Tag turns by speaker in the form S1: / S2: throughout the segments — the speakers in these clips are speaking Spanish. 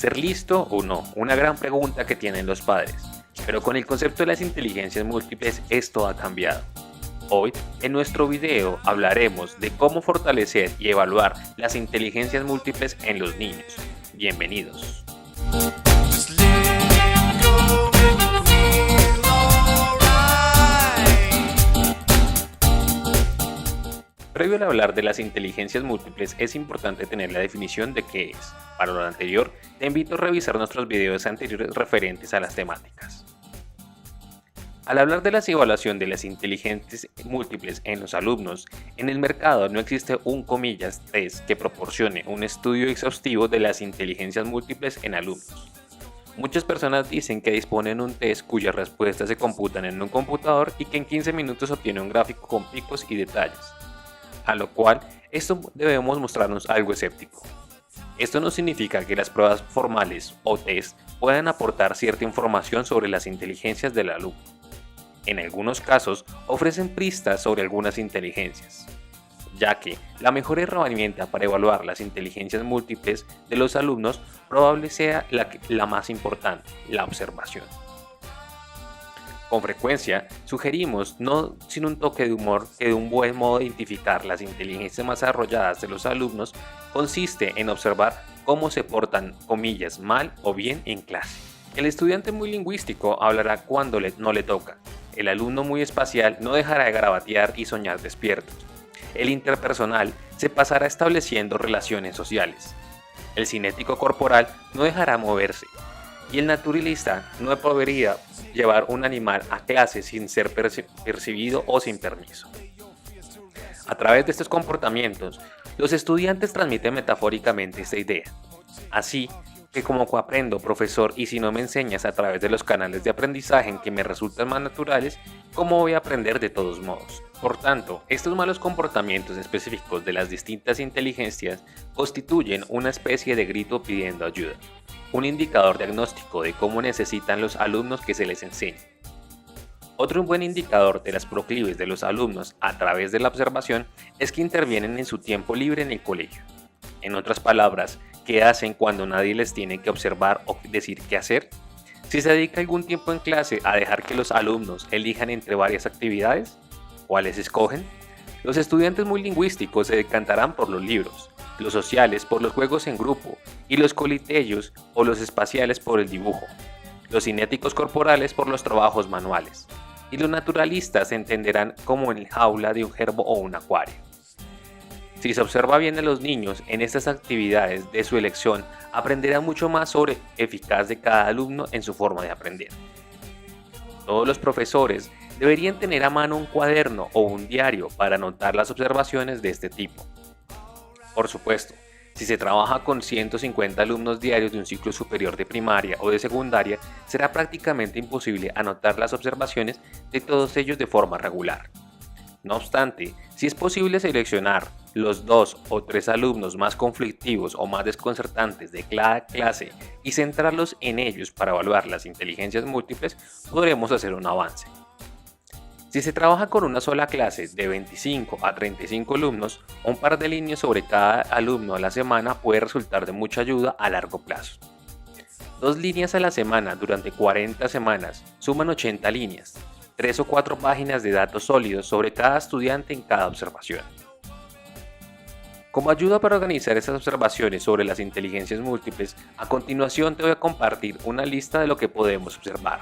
S1: Ser listo o no, una gran pregunta que tienen los padres. Pero con el concepto de las inteligencias múltiples esto ha cambiado. Hoy, en nuestro video, hablaremos de cómo fortalecer y evaluar las inteligencias múltiples en los niños. Bienvenidos. Previo al hablar de las inteligencias múltiples es importante tener la definición de qué es. Para lo anterior, te invito a revisar nuestros videos anteriores referentes a las temáticas. Al hablar de la evaluación de las inteligencias múltiples en los alumnos, en el mercado no existe un test que proporcione un estudio exhaustivo de las inteligencias múltiples en alumnos. Muchas personas dicen que disponen de un test cuyas respuestas se computan en un computador y que en 15 minutos obtiene un gráfico con picos y detalles. A lo cual, esto debemos mostrarnos algo escéptico. Esto no significa que las pruebas formales o test puedan aportar cierta información sobre las inteligencias del alumno. En algunos casos, ofrecen pistas sobre algunas inteligencias, ya que la mejor herramienta para evaluar las inteligencias múltiples de los alumnos probablemente sea la más importante, la observación. Con frecuencia, sugerimos, no sin un toque de humor, que un buen modo de identificar las inteligencias más desarrolladas de los alumnos consiste en observar cómo se portan, comillas, mal o bien en clase. El estudiante muy lingüístico hablará cuando no le toca. El alumno muy espacial no dejará de garabatear y soñar despierto. El interpersonal se pasará estableciendo relaciones sociales. El cinético corporal no dejará moverse. Y el naturalista no podría llevar un animal a clase sin ser percibido o sin permiso. A través de estos comportamientos, los estudiantes transmiten metafóricamente esta idea. Así que como aprendo, profesor, y si no me enseñas a través de los canales de aprendizaje en que me resultan más naturales, ¿cómo voy a aprender de todos modos? Por tanto, estos malos comportamientos específicos de las distintas inteligencias constituyen una especie de grito pidiendo ayuda, un indicador diagnóstico de cómo necesitan los alumnos que se les enseñe. Otro buen indicador de las proclives de los alumnos a través de la observación es que intervienen en su tiempo libre en el colegio. En otras palabras, ¿qué hacen cuando nadie les tiene que observar o decir qué hacer? Si se dedica algún tiempo en clase a dejar que los alumnos elijan entre varias actividades, ¿cuáles escogen? Los estudiantes muy lingüísticos se decantarán por los libros, los sociales por los juegos en grupo y los coliteos o los espaciales por el dibujo, los cinéticos corporales por los trabajos manuales y los naturalistas se entenderán como en el jaula de un gerbo o un acuario. Si se observa bien a los niños en estas actividades de su elección, aprenderán mucho más sobre eficaz de cada alumno en su forma de aprender. Todos los profesores deberían tener a mano un cuaderno o un diario para anotar las observaciones de este tipo. Por supuesto, si se trabaja con 150 alumnos diarios de un ciclo superior de primaria o de secundaria, será prácticamente imposible anotar las observaciones de todos ellos de forma regular. No obstante, si es posible seleccionar los 2 o 3 alumnos más conflictivos o más desconcertantes de cada clase y centrarlos en ellos para evaluar las inteligencias múltiples, podremos hacer un avance. Si se trabaja con una sola clase de 25 a 35 alumnos, un par de líneas sobre cada alumno a la semana puede resultar de mucha ayuda a largo plazo. 2 líneas a la semana durante 40 semanas suman 80 líneas, 3 o 4 páginas de datos sólidos sobre cada estudiante en cada observación. Como ayuda para organizar esas observaciones sobre las inteligencias múltiples, a continuación te voy a compartir una lista de lo que podemos observar.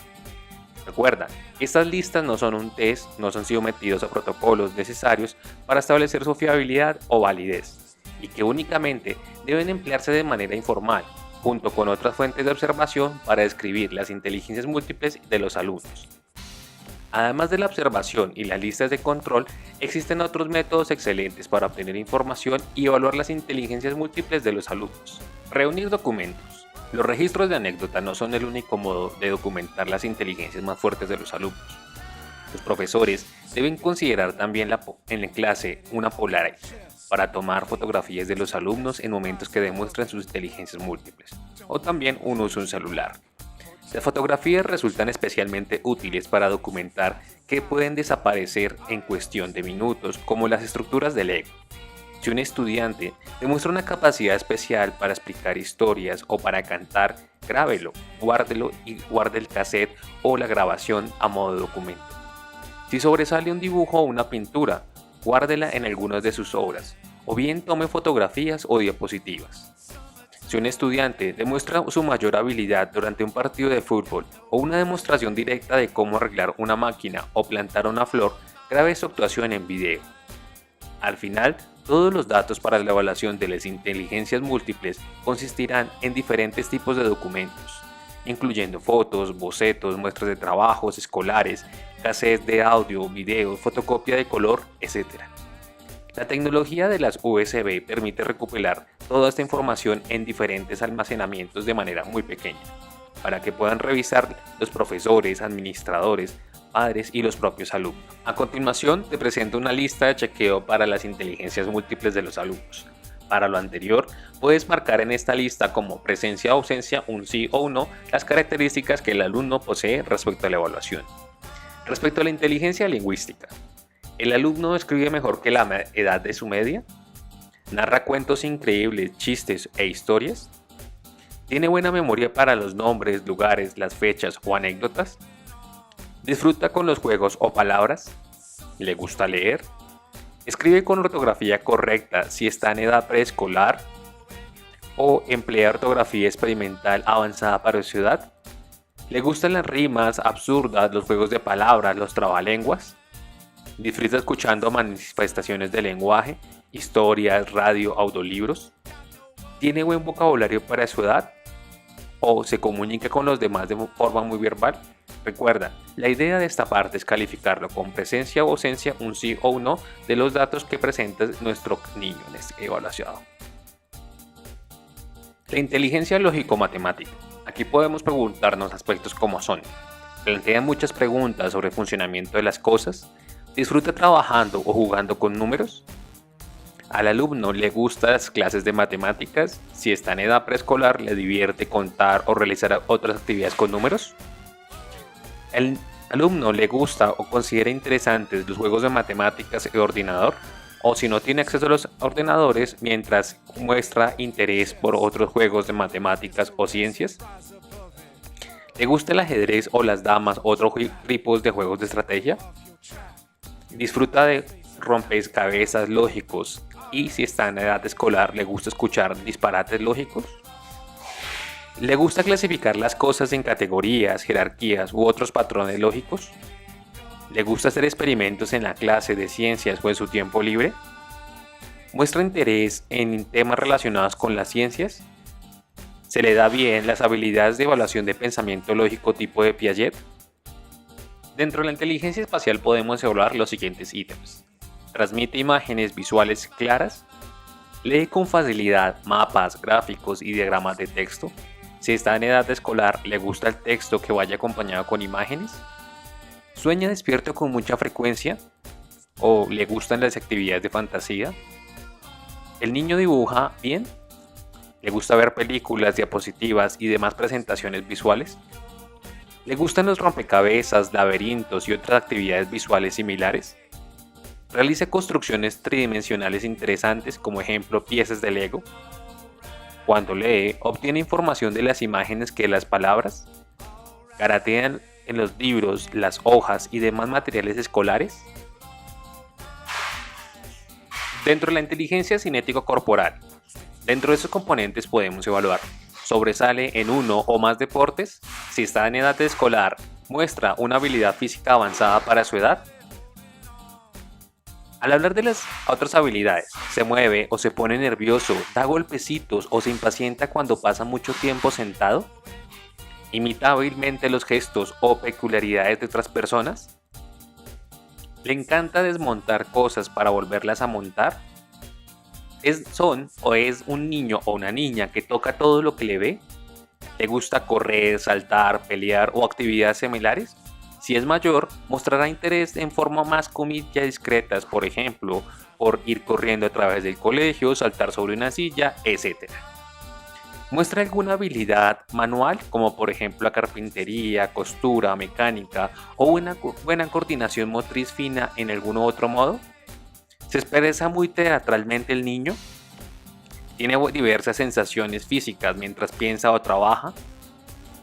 S1: Recuerda, estas listas no son un test, no son sometidos a protocolos necesarios para establecer su fiabilidad o validez, y que únicamente deben emplearse de manera informal, junto con otras fuentes de observación para describir las inteligencias múltiples de los alumnos. Además de la observación y las listas de control, existen otros métodos excelentes para obtener información y evaluar las inteligencias múltiples de los alumnos. Reunir documentos. Los registros de anécdota no son el único modo de documentar las inteligencias más fuertes de los alumnos. Los profesores deben considerar también en la clase una Polaroid para tomar fotografías de los alumnos en momentos que demuestran sus inteligencias múltiples, o también uno usa un celular. Las fotografías resultan especialmente útiles para documentar que pueden desaparecer en cuestión de minutos, como las estructuras de Lego. Si un estudiante demuestra una capacidad especial para explicar historias o para cantar, grábelo, guárdelo y guarde el cassette o la grabación a modo de documento. Si sobresale un dibujo o una pintura, guárdela en algunas de sus obras, o bien tome fotografías o diapositivas. Si un estudiante demuestra su mayor habilidad durante un partido de fútbol o una demostración directa de cómo arreglar una máquina o plantar una flor, grabe su actuación en video. Al final, todos los datos para la evaluación de las inteligencias múltiples consistirán en diferentes tipos de documentos, incluyendo fotos, bocetos, muestras de trabajos escolares, cassettes de audio, videos, fotocopia de color, etc. La tecnología de las USB permite recopilar toda esta información en diferentes almacenamientos de manera muy pequeña, para que puedan revisar los profesores, administradores, padres y los propios alumnos. A continuación te presento una lista de chequeo para las inteligencias múltiples de los alumnos. Para lo anterior, puedes marcar en esta lista como presencia o ausencia, un sí o un no, las características que el alumno posee respecto a la evaluación. Respecto a la inteligencia lingüística, ¿el alumno escribe mejor que la edad de su media? ¿Narra cuentos increíbles, chistes e historias? ¿Tiene buena memoria para los nombres, lugares, las fechas o anécdotas? ¿Disfruta con los juegos o palabras? ¿Le gusta leer? ¿Escribe con ortografía correcta si está en edad preescolar? ¿O emplea ortografía experimental avanzada para su edad? ¿Le gustan las rimas absurdas, los juegos de palabras, los trabalenguas? ¿Disfruta escuchando manifestaciones de lenguaje, historias, radio, audiolibros? ¿Tiene buen vocabulario para su edad? ¿O se comunica con los demás de forma muy verbal? Recuerda, la idea de esta parte es calificarlo con presencia o ausencia, un sí o un no, de los datos que presenta nuestro niño en este evaluado. La inteligencia lógico-matemática. Aquí podemos preguntarnos aspectos como son: ¿plantea muchas preguntas sobre el funcionamiento de las cosas? ¿Disfruta trabajando o jugando con números? ¿Al alumno le gustan las clases de matemáticas? Si está en edad preescolar, ¿le divierte contar o realizar otras actividades con números? ¿El alumno le gusta o considera interesantes los juegos de matemáticas y ordenador? O si no tiene acceso a los ordenadores, mientras muestra interés por otros juegos de matemáticas o ciencias. ¿Le gusta el ajedrez o las damas o otros tipos de juegos de estrategia? ¿Disfruta de rompecabezas lógicos? Y si está en edad escolar, ¿le gusta escuchar disparates lógicos? ¿Le gusta clasificar las cosas en categorías, jerarquías u otros patrones lógicos? ¿Le gusta hacer experimentos en la clase de ciencias o en su tiempo libre? ¿Muestra interés en temas relacionados con las ciencias? ¿Se le da bien las habilidades de evaluación de pensamiento lógico tipo de Piaget? Dentro de la inteligencia espacial podemos evaluar los siguientes ítems. Transmite imágenes visuales claras. Lee con facilidad mapas, gráficos y diagramas de texto. Si está en edad escolar, ¿le gusta el texto que vaya acompañado con imágenes? ¿Sueña despierto con mucha frecuencia? ¿O le gustan las actividades de fantasía? ¿El niño dibuja bien? ¿Le gusta ver películas, diapositivas y demás presentaciones visuales? ¿Le gustan los rompecabezas, laberintos y otras actividades visuales similares? ¿Realiza construcciones tridimensionales interesantes, como ejemplo piezas de Lego? Cuando lee, ¿obtiene información de las imágenes que de las palabras? ¿Garatea en los libros, las hojas y demás materiales escolares? Dentro de la inteligencia cinético-corporal, dentro de esos componentes podemos evaluar: ¿sobresale en uno o más deportes? Si está en edad escolar, ¿muestra una habilidad física avanzada para su edad? Al hablar de las otras habilidades, ¿se mueve o se pone nervioso, da golpecitos o se impacienta cuando pasa mucho tiempo sentado? ¿Imita hábilmente los gestos o peculiaridades de otras personas? ¿Le encanta desmontar cosas para volverlas a montar? ¿Es un niño o una niña que toca todo lo que le ve? ¿Le gusta correr, saltar, pelear o actividades similares? Si es mayor, mostrará interés en forma más comillas discretas, por ejemplo, por ir corriendo a través del colegio, saltar sobre una silla, etc. ¿Muestra alguna habilidad manual, como por ejemplo la carpintería, costura, mecánica o una buena coordinación motriz fina en algún otro modo? ¿Se expresa muy teatralmente el niño? ¿Tiene diversas sensaciones físicas mientras piensa o trabaja?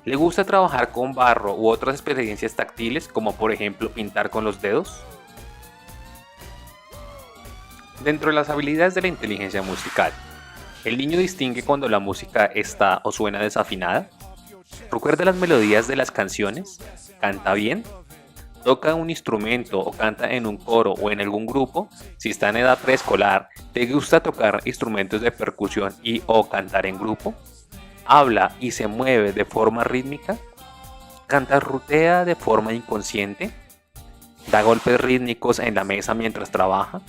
S1: ¿Le gusta trabajar con barro u otras experiencias táctiles, como por ejemplo pintar con los dedos? Dentro de las habilidades de la inteligencia musical, ¿el niño distingue cuando la música está o suena desafinada? ¿Recuerda las melodías de las canciones? ¿Canta bien? ¿Toca un instrumento o canta en un coro o en algún grupo? Si está en edad preescolar, ¿te gusta tocar instrumentos de percusión y o cantar en grupo? ¿Habla y se mueve de forma rítmica? ¿Cantarrutea de forma inconsciente? ¿Da golpes rítmicos en la mesa mientras trabaja?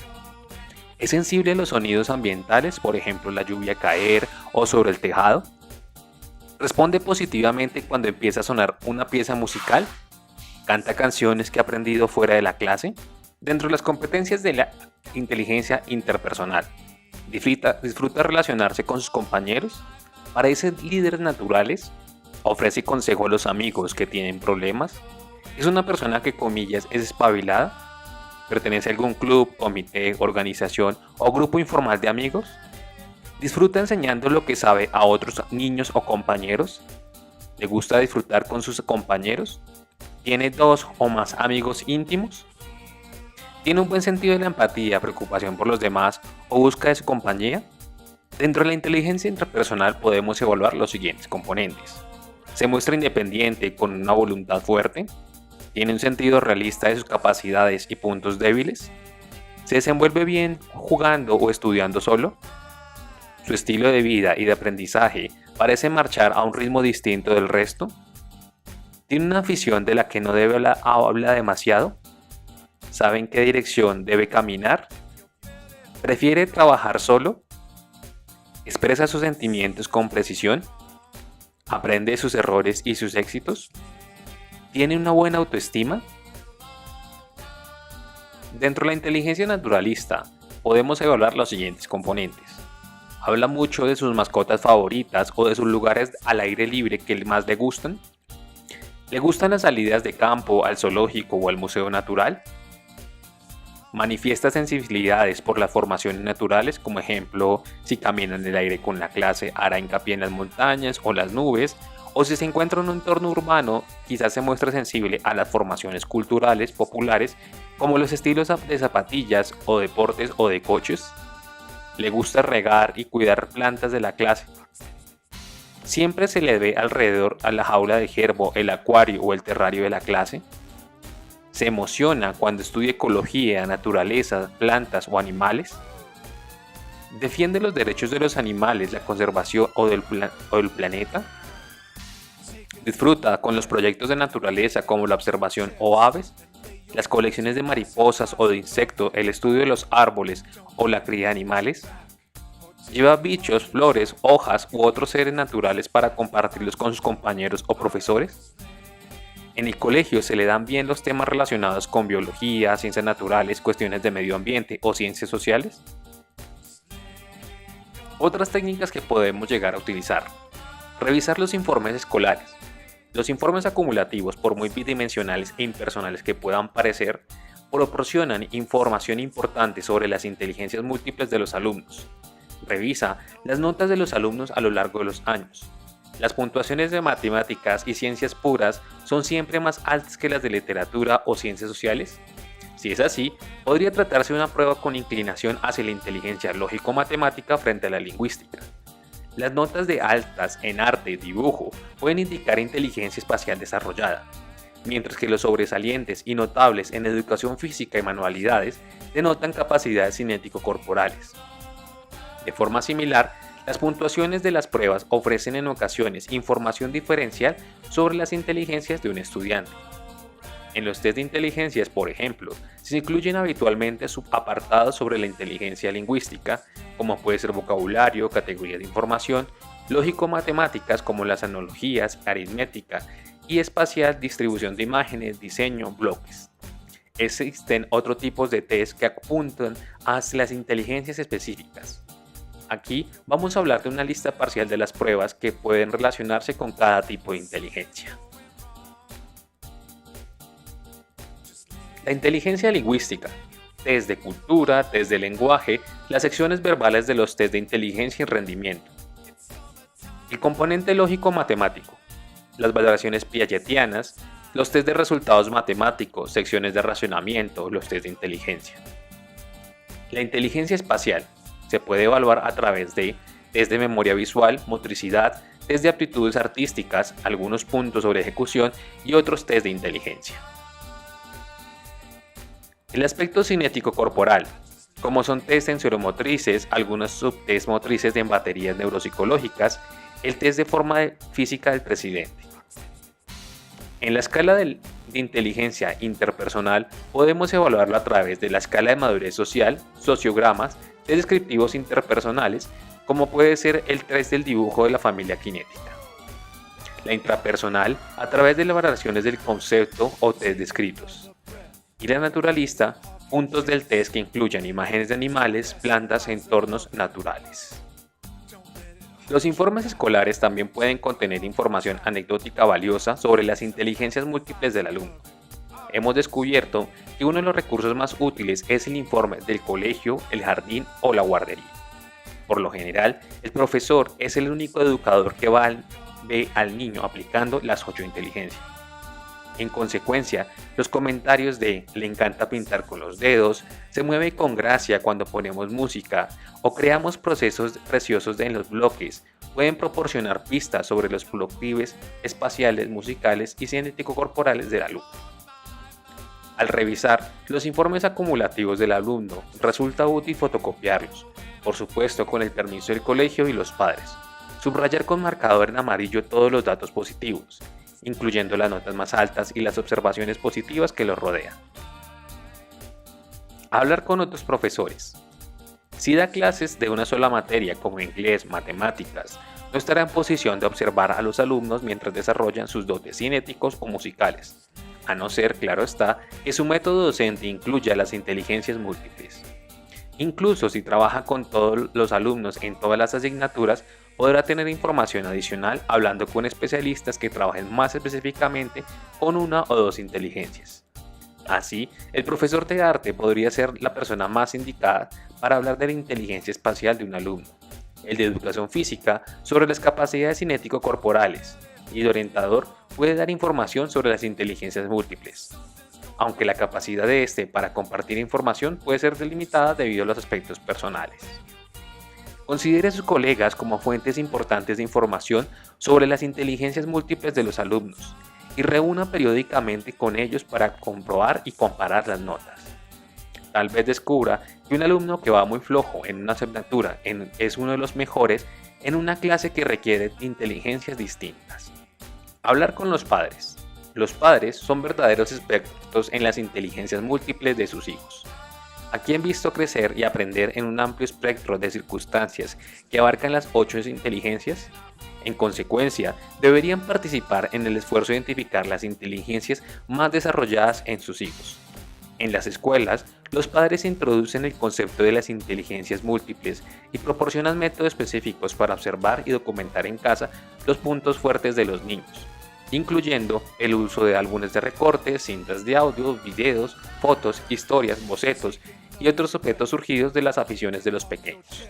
S1: ¿Es sensible a los sonidos ambientales, por ejemplo la lluvia caer o sobre el tejado? ¿Responde positivamente cuando empieza a sonar una pieza musical? ¿Canta canciones que ha aprendido fuera de la clase? Dentro de las competencias de la inteligencia interpersonal, ¿disfruta relacionarse con sus compañeros? ¿Parece líderes naturales? ¿Ofrece consejo a los amigos que tienen problemas? ¿Es una persona que, comillas, es espabilada? ¿Pertenece a algún club, comité, organización o grupo informal de amigos? ¿Disfruta enseñando lo que sabe a otros niños o compañeros? ¿Le gusta disfrutar con sus compañeros? ¿Tiene dos o más amigos íntimos? ¿Tiene un buen sentido de la empatía, preocupación por los demás o busca de su compañía? Dentro de la inteligencia intrapersonal podemos evaluar los siguientes componentes. ¿Se muestra independiente con una voluntad fuerte? ¿Tiene un sentido realista de sus capacidades y puntos débiles? ¿Se desenvuelve bien jugando o estudiando solo? ¿Su estilo de vida y de aprendizaje parece marchar a un ritmo distinto del resto? ¿Tiene una afición de la que no debe habla demasiado? ¿Sabe en qué dirección debe caminar? ¿Prefiere trabajar solo? ¿Expresa sus sentimientos con precisión? ¿Aprende de sus errores y sus éxitos? ¿Tiene una buena autoestima? Dentro de la inteligencia naturalista podemos evaluar los siguientes componentes. ¿Habla mucho de sus mascotas favoritas o de sus lugares al aire libre que más le gustan? ¿Le gustan las salidas de campo, al zoológico o al museo natural? ¿Manifiesta sensibilidades por las formaciones naturales, como ejemplo, si camina en el aire con la clase hará hincapié en las montañas o las nubes? O si se encuentra en un entorno urbano, quizás se muestra sensible a las formaciones culturales populares, como los estilos de zapatillas o deportes o de coches. ¿Le gusta regar y cuidar plantas de la clase? ¿Siempre se le ve alrededor a la jaula de gerbo, el acuario o el terrario de la clase? ¿Se emociona cuando estudia ecología, naturaleza, plantas o animales? ¿Defiende los derechos de los animales, la conservación o del planeta? ¿Disfruta con los proyectos de naturaleza como la observación o aves, las colecciones de mariposas o de insectos, el estudio de los árboles o la cría de animales? ¿Lleva bichos, flores, hojas u otros seres naturales para compartirlos con sus compañeros o profesores? ¿En el colegio se le dan bien los temas relacionados con biología, ciencias naturales, cuestiones de medio ambiente o ciencias sociales? Otras técnicas que podemos llegar a utilizar. Revisar los informes escolares. Los informes acumulativos, por muy bidimensionales e impersonales que puedan parecer, proporcionan información importante sobre las inteligencias múltiples de los alumnos. Revisa las notas de los alumnos a lo largo de los años. ¿Las puntuaciones de matemáticas y ciencias puras son siempre más altas que las de literatura o ciencias sociales? Si es así, podría tratarse de una prueba con inclinación hacia la inteligencia lógico-matemática frente a la lingüística. Las notas de altas en arte y dibujo pueden indicar inteligencia espacial desarrollada, mientras que los sobresalientes y notables en educación física y manualidades denotan capacidades cinético-corporales. De forma similar, las puntuaciones de las pruebas ofrecen en ocasiones información diferencial sobre las inteligencias de un estudiante. En los test de inteligencias, por ejemplo, se incluyen habitualmente subapartados sobre la inteligencia lingüística, como puede ser vocabulario, categoría de información, lógico-matemáticas como las analogías, aritmética y espacial, distribución de imágenes, diseño, bloques. Existen otros tipos de test que apuntan hacia las inteligencias específicas. Aquí vamos a hablar de una lista parcial de las pruebas que pueden relacionarse con cada tipo de inteligencia. La inteligencia lingüística. test de cultura, test de lenguaje, las secciones verbales de los test de inteligencia y rendimiento. El componente lógico-matemático, las valoraciones piagetianas, los test de resultados matemáticos, secciones de racionamiento, los test de inteligencia. La inteligencia espacial se puede evaluar a través de test de memoria visual, motricidad, test de aptitudes artísticas, algunos puntos sobre ejecución y otros test de inteligencia. El aspecto cinético corporal, como son test sensoromotrices, algunos subtest motrices en baterías neuropsicológicas, el test de forma física del presidente. En la escala de inteligencia interpersonal podemos evaluarlo a través de la escala de madurez social, sociogramas, test descriptivos interpersonales, como puede ser el test del dibujo de la familia cinética. La intrapersonal a través de las valoraciones del concepto o test descritos. Y la naturalista, puntos del test que incluyan imágenes de animales, plantas, entornos naturales. Los informes escolares también pueden contener información anecdótica valiosa sobre las inteligencias múltiples del alumno. Hemos descubierto que uno de los recursos más útiles es el informe del colegio, el jardín o la guardería. Por lo general, el profesor es el único educador que ve al niño aplicando las 8 inteligencias. En consecuencia, los comentarios de "le encanta pintar con los dedos", "se mueve con gracia cuando ponemos música" o "creamos procesos preciosos en los bloques" pueden proporcionar pistas sobre los proclives espaciales, musicales y cinético-corporales del alumno. Al revisar los informes acumulativos del alumno, resulta útil fotocopiarlos, por supuesto con el permiso del colegio y los padres. Subrayar con marcador en amarillo todos los datos positivos, incluyendo las notas más altas y las observaciones positivas que los rodean. Hablar con otros profesores. Si da clases de una sola materia como inglés, matemáticas, no estará en posición de observar a los alumnos mientras desarrollan sus dotes cinéticos o musicales, a no ser, claro está, que su método docente incluya las inteligencias múltiples. Incluso si trabaja con todos los alumnos en todas las asignaturas, podrá tener información adicional hablando con especialistas que trabajen más específicamente con una o dos inteligencias. Así, el profesor de arte podría ser la persona más indicada para hablar de la inteligencia espacial de un alumno, el de educación física sobre las capacidades cinético-corporales, y el orientador puede dar información sobre las inteligencias múltiples, aunque la capacidad de este para compartir información puede ser delimitada debido a los aspectos personales. Considere a sus colegas como fuentes importantes de información sobre las inteligencias múltiples de los alumnos y reúna periódicamente con ellos para comprobar y comparar las notas. Tal vez descubra que un alumno que va muy flojo en una asignatura es uno de los mejores en una clase que requiere inteligencias distintas. Hablar con los padres. Los padres son verdaderos expertos en las inteligencias múltiples de sus hijos. Aquí han visto crecer y aprender en un amplio espectro de circunstancias que abarcan las 8 inteligencias. En consecuencia, deberían participar en el esfuerzo de identificar las inteligencias más desarrolladas en sus hijos. En las escuelas, los padres introducen el concepto de las inteligencias múltiples y proporcionan métodos específicos para observar y documentar en casa los puntos fuertes de los niños, incluyendo el uso de álbumes de recortes, cintas de audio, videos, fotos, historias, bocetos y otros objetos surgidos de las aficiones de los pequeños.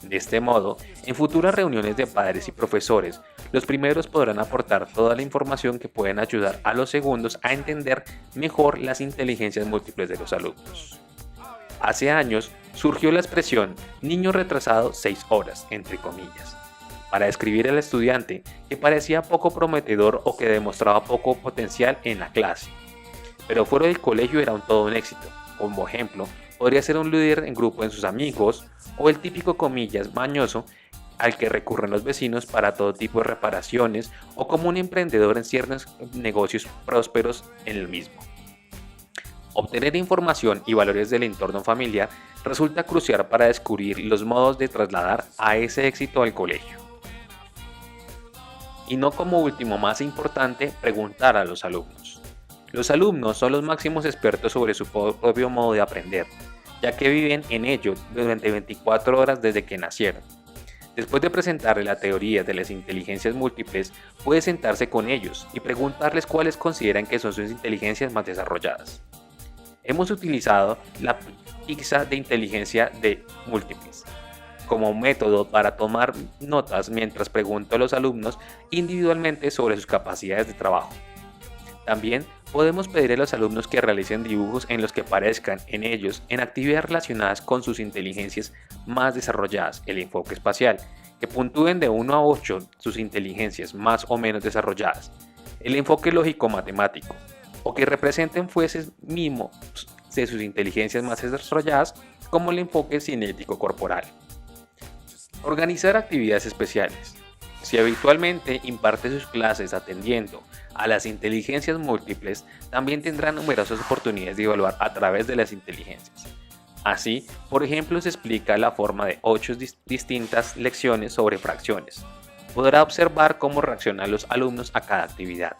S1: De este modo, en futuras reuniones de padres y profesores, los primeros podrán aportar toda la información que pueden ayudar a los segundos a entender mejor las inteligencias múltiples de los alumnos. Hace años surgió la expresión "niño retrasado 6 horas", entre comillas, para describir al estudiante que parecía poco prometedor o que demostraba poco potencial en la clase, pero fuera del colegio era todo un éxito. Como ejemplo, podría ser un líder en grupo en sus amigos o el típico comillas mañoso al que recurren los vecinos para todo tipo de reparaciones o como un emprendedor en ciertos negocios prósperos en el mismo. Obtener información y valores del entorno familiar resulta crucial para descubrir los modos de trasladar a ese éxito al colegio. Y no como último más importante, preguntar a los alumnos. Los alumnos son los máximos expertos sobre su propio modo de aprender, ya que viven en ello durante 24 horas desde que nacieron. Después de presentarle la teoría de las inteligencias múltiples, puede sentarse con ellos y preguntarles cuáles consideran que son sus inteligencias más desarrolladas. Hemos utilizado la ICSA de inteligencia de múltiples, como método para tomar notas mientras pregunto a los alumnos individualmente sobre sus capacidades de trabajo. También podemos pedir a los alumnos que realicen dibujos en los que parezcan en ellos en actividades relacionadas con sus inteligencias más desarrolladas, el enfoque espacial, que puntúen de 1 a 8 sus inteligencias más o menos desarrolladas, el enfoque lógico-matemático, o que representen fuerzas mínimos de sus inteligencias más desarrolladas, como el enfoque cinético corporal. Organizar actividades especiales. Si habitualmente imparte sus clases atendiendo a las inteligencias múltiples, también tendrá numerosas oportunidades de evaluar a través de las inteligencias. Así, por ejemplo, se explica la forma de 8 distintas lecciones sobre fracciones. Podrá observar cómo reaccionan los alumnos a cada actividad.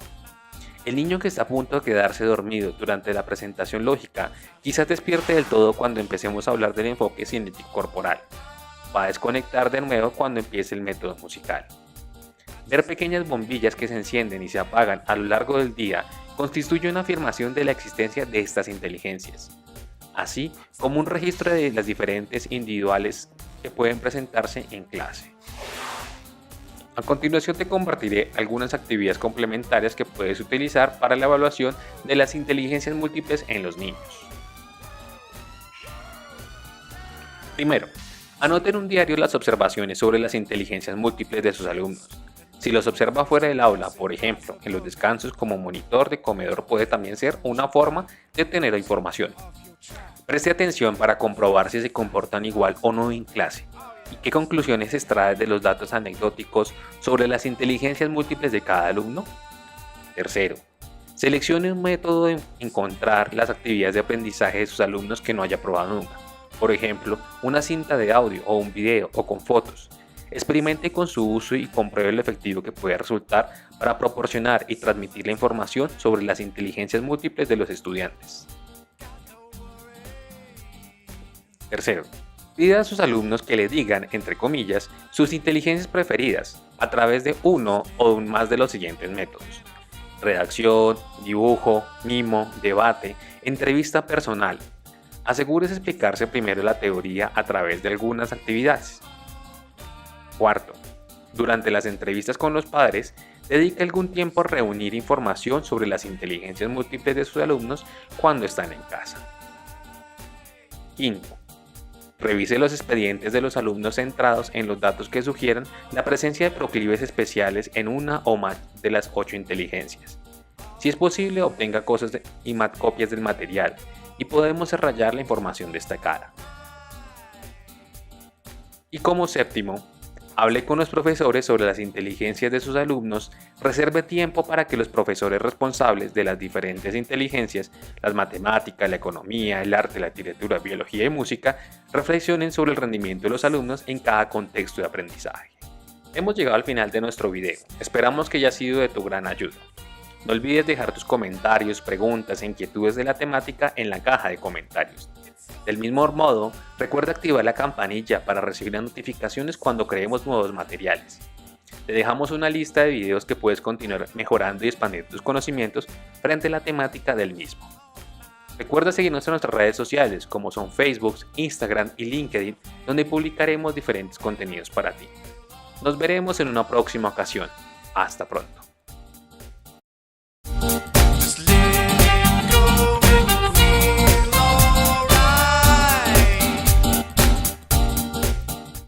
S1: El niño que está a punto de quedarse dormido durante la presentación lógica quizás despierte del todo cuando empecemos a hablar del enfoque cinético corporal. Va a desconectar de nuevo cuando empiece el método musical. Ver pequeñas bombillas que se encienden y se apagan a lo largo del día constituye una afirmación de la existencia de estas inteligencias, así como un registro de las diferentes individuales que pueden presentarse en clase. A continuación te compartiré algunas actividades complementarias que puedes utilizar para la evaluación de las inteligencias múltiples en los niños. Primero, anote en un diario las observaciones sobre las inteligencias múltiples de sus alumnos. Si los observa fuera del aula, por ejemplo, en los descansos como monitor de comedor, puede también ser una forma de obtener información. Preste atención para comprobar si se comportan igual o no en clase y qué conclusiones extrae de los datos anecdóticos sobre las inteligencias múltiples de cada alumno. Tercero, seleccione un método de encontrar las actividades de aprendizaje de sus alumnos que no haya probado nunca. Por ejemplo, una cinta de audio o un video o con fotos. Experimente con su uso y compruebe lo efectivo que puede resultar para proporcionar y transmitir la información sobre las inteligencias múltiples de los estudiantes. Tercero, pida a sus alumnos que le digan, entre comillas, sus inteligencias preferidas a través de uno o más de los siguientes métodos: redacción, dibujo, mimo, debate, entrevista personal. Asegúrese explicarse primero la teoría a través de algunas actividades. Cuarto, durante las entrevistas con los padres, dedique algún tiempo a reunir información sobre las inteligencias múltiples de sus alumnos cuando están en casa. Quinto, revise los expedientes de los alumnos centrados en los datos que sugieran la presencia de proclives especiales en una o más de las 8 inteligencias. Si es posible, obtenga copias del material y podemos subrayar la información destacada. Y como séptimo, hable con los profesores sobre las inteligencias de sus alumnos, reserve tiempo para que los profesores responsables de las diferentes inteligencias, las matemáticas, la economía, el arte, la literatura, biología y música, reflexionen sobre el rendimiento de los alumnos en cada contexto de aprendizaje. Hemos llegado al final de nuestro video, esperamos que haya sido de tu gran ayuda. No olvides dejar tus comentarios, preguntas e inquietudes de la temática en la caja de comentarios. Del mismo modo, recuerda activar la campanilla para recibir las notificaciones cuando creemos nuevos materiales. Te dejamos una lista de videos que puedes continuar mejorando y expandir tus conocimientos frente a la temática del mismo. Recuerda seguirnos en nuestras redes sociales como son Facebook, Instagram y LinkedIn, donde publicaremos diferentes contenidos para ti. Nos veremos en una próxima ocasión. Hasta pronto.